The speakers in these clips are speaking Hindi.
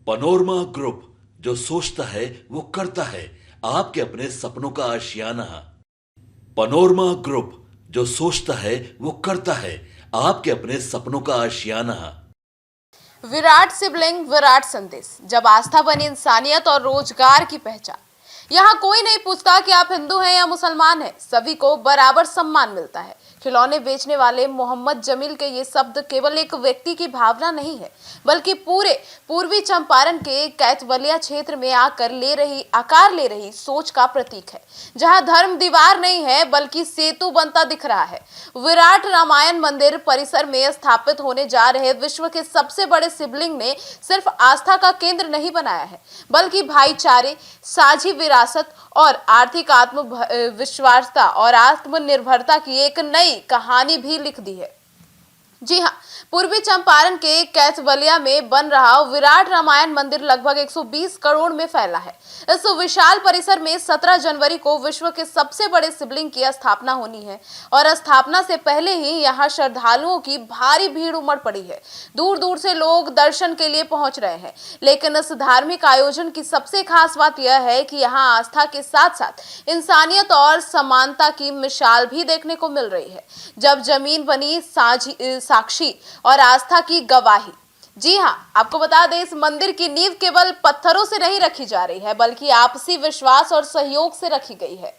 पनोरमा ग्रुप, जो सोचता है वो करता है, आपके अपने सपनों का आशियाना। पनोरमा ग्रुप, जो सोचता है वो करता है, आपके अपने सपनों का आशियाना। विराट सिबलिंग विराट संदेश, जब आस्था बनी इंसानियत और रोजगार की पहचान। यहाँ कोई नहीं पूछता कि आप हिंदू हैं या मुसलमान हैं, सभी को बराबर सम्मान मिलता है। खिलौने बेचने वाले मोहम्मद जमील के ये शब्द केवल एक व्यक्ति की भावना नहीं है, बल्कि पूरे पूर्वी चंपारण के कैथवलिया क्षेत्र में आकार ले रही सोच का प्रतीक है, जहां धर्म दीवार नहीं है बल्कि सेतु बनता दिख रहा है। विराट रामायण मंदिर परिसर में स्थापित होने जा रहे विश्व के सबसे बड़े शिवलिंग ने सिर्फ आस्था का केंद्र नहीं बनाया है, बल्कि भाईचारे, साझी विरासत और आर्थिक आत्मविश्वासता और आत्मनिर्भरता की एक नई कहानी भी लिख दी है। जी हाँ, पूर्वी चंपारण के कैथवलिया में बन रहा विराट रामायण मंदिर लगभग 120 करोड़ में फैला है। इस विशाल परिसर में 17 जनवरी को विश्व के सबसे बड़े शिवलिंग की स्थापना होनी है और स्थापना से पहले ही यहाँ श्रद्धालुओं की भारी भीड़ उमड़ पड़ी है। दूर दूर से लोग दर्शन के लिए पहुंच रहे हैं, लेकिन इस धार्मिक आयोजन की सबसे खास बात यह है कि यहाँ आस्था के साथ साथ इंसानियत और समानता की मिसाल भी देखने को मिल रही है। जब जमीन बनी साक्षी और आस्था की गवाही। जी हाँ, आपको बता दें, इस मंदिर की नींव केवल पत्थरों से नहीं रखी जा रही है, बल्कि आपसी विश्वास और सहयोग से रखी गई है।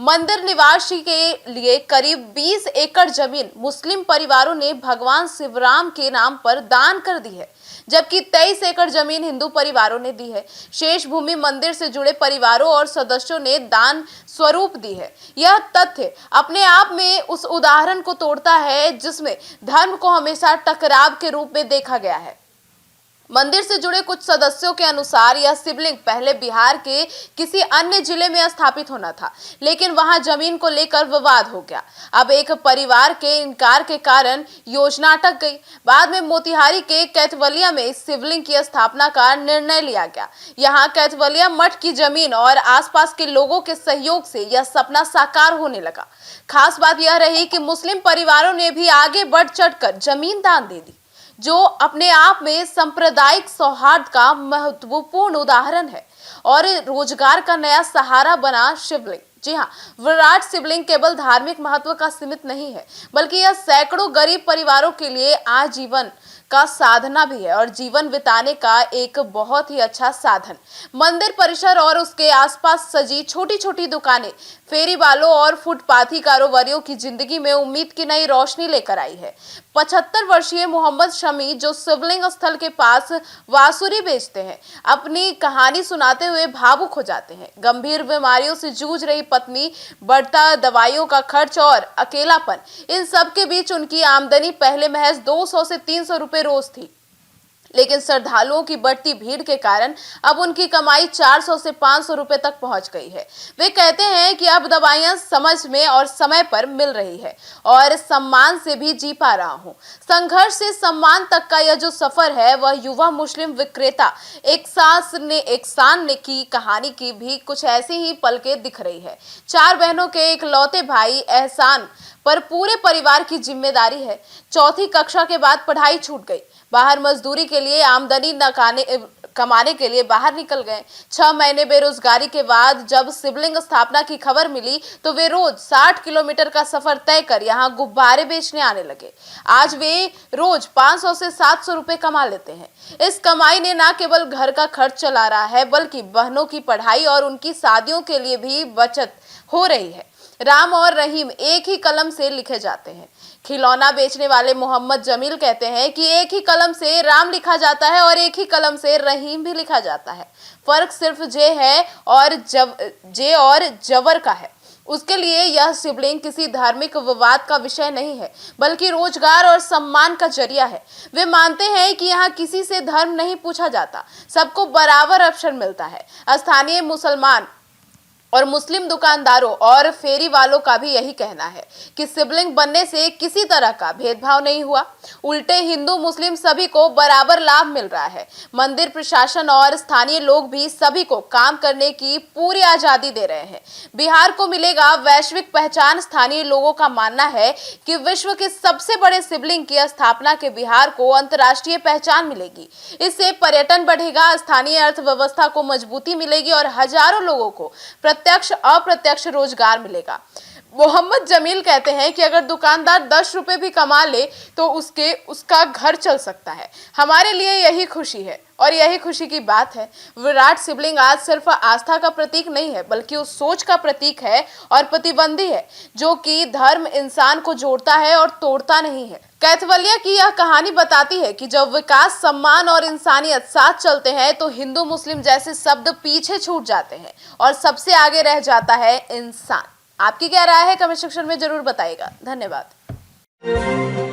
मंदिर निवासी के लिए करीब 20 एकड़ जमीन मुस्लिम परिवारों ने भगवान शिवराम के नाम पर दान कर दी है, जबकि 23 एकड़ जमीन हिंदू परिवारों ने दी है। शेष भूमि मंदिर से जुड़े परिवारों और सदस्यों ने दान स्वरूप दी है। यह तथ्य अपने आप में उस उदाहरण को तोड़ता है जिसमें धर्म को हमेशा टकराव के रूप में देखा गया है। मंदिर से जुड़े कुछ सदस्यों के अनुसार यह शिवलिंग पहले बिहार के किसी अन्य जिले में स्थापित होना था, लेकिन वहां जमीन को लेकर विवाद हो गया। अब एक परिवार के इनकार के कारण योजना अटक गई। बाद में मोतिहारी के कैथवलिया में इस शिवलिंग की स्थापना का निर्णय लिया गया। यहाँ कैथवलिया मठ की जमीन और आसपास के लोगों के सहयोग से यह सपना साकार होने लगा। खास बात यह रही कि मुस्लिम परिवारों ने भी आगे बढ़ चढ़कर जमीन दान दे दी, जो अपने आप में सांप्रदायिक सौहार्द का महत्वपूर्ण उदाहरण है और रोजगार का नया सहारा बना। शिवलिंग, जी हाँ, विराट शिवलिंग केवल धार्मिक महत्व का सीमित नहीं है, बल्कि यह सैकड़ों गरीब परिवारों के लिए आजीवन का साधना भी है और जीवन बिताने का एक बहुत ही अच्छा साधन। मंदिर परिसर और उसके आसपास सजी छोटी छोटी दुकानें फेरी वालों और फुटपाथी कारोबारियों की जिंदगी में उम्मीद की नई रोशनी लेकर आई है। 75 वर्षीय मोहम्मद शमी, जो शिवलिंग स्थल के पास वासुरी बेचते हैं, अपनी कहानी सुनाते हुए भावुक हो जाते हैं। गंभीर बीमारियों से जूझ रही पत्नी, बढ़ता दवाइयों का खर्च और अकेलापन, इन सब के बीच उनकी आमदनी पहले महज 200 से 300 रुपए रोज थी, लेकिन श्रद्धालुओं की बढ़ती भीड़ के कारण अब उनकी कमाई 400 से 500 रुपए तक पहुंच गई है। वे कहते हैं कि अब दवाइयां समझ में और समय पर मिल रही है और सम्मान से भी जी पा रहा हूं। संघर्ष से सम्मान तक का यह जो सफर है, वह युवा मुस्लिम विक्रेता एकसान ने की कहानी की भी कुछ ऐसी ही पलकें दिख रही है। 4 बहनों के इकलौते भाई एहसान पर पूरे परिवार की जिम्मेदारी है। 4वीं कक्षा के बाद पढ़ाई छूट गई, बाहर मजदूरी के लिए आमदनी कमाने के लिए बाहर निकल गए। 6 महीने बेरोजगारी के बाद जब शिवलिंग स्थापना की खबर मिली, तो वे रोज 60 किलोमीटर का सफर तय कर यहाँ गुब्बारे बेचने आने लगे। आज वे रोज 500 से 700 रुपए कमा लेते हैं। इस कमाई ने न केवल घर का खर्च चला रहा है, बल्कि बहनों की पढ़ाई और उनकी शादियों के लिए भी बचत हो रही है। राम और रहीम एक ही कलम से लिखे जाते हैं। खिलौना बेचने वाले मोहम्मद जमील कहते हैं कि एक ही कलम से राम लिखा जाता है और एक ही कलम से रहीम भी लिखा जाता है। फर्क सिर्फ जे और जबर का है। उसके लिए यह शिवलिंग किसी धार्मिक विवाद का विषय नहीं है, बल्कि रोजगार और सम्मान का जरिया है। वे मानते हैं कि यहाँ किसी से धर्म नहीं पूछा जाता, सबको बराबर अवसर मिलता है। स्थानीय मुसलमान और मुस्लिम दुकानदारों और फेरी वालों का भी यही कहना है कि सिबलिंग बनने से किसी तरह का भेदभाव नहीं हुआ, उल्टे हिंदू मुस्लिम सभी को बराबर लाभ मिल रहा है। मंदिर प्रशासन और स्थानीय लोग भी सभी को काम करने की पूरी आजादी दे रहे हैं। बिहार को मिलेगा वैश्विक पहचान। स्थानीय लोगों का मानना है कि विश्व के सबसे बड़े शिवलिंग की स्थापना के बिहार को अंतर्राष्ट्रीय पहचान मिलेगी। इससे पर्यटन बढ़ेगा, स्थानीय अर्थव्यवस्था को मजबूती मिलेगी और हजारों लोगों को प्रत्यक्ष अप्रत्यक्ष रोजगार मिलेगा। मोहम्मद जमील कहते हैं कि अगर दुकानदार 10 रुपए भी कमा ले तो उसका घर चल सकता है। हमारे लिए यही खुशी है और यही खुशी की बात है। विराट शिवलिंग आज सिर्फ आस्था का प्रतीक नहीं है, बल्कि उस सोच का प्रतीक है और प्रतिबंधी है जो कि धर्म इंसान को जोड़ता है और तोड़ता नहीं है। कैथवलिया की यह कहानी बताती है कि जब विकास, सम्मान और इंसानियत साथ चलते हैं तो हिंदू मुस्लिम जैसे शब्द पीछे छूट जाते हैं और सबसे आगे रह जाता है इंसान। आपकी क्या राय है कमेंट सेक्शन में जरूर बताइएगा। धन्यवाद।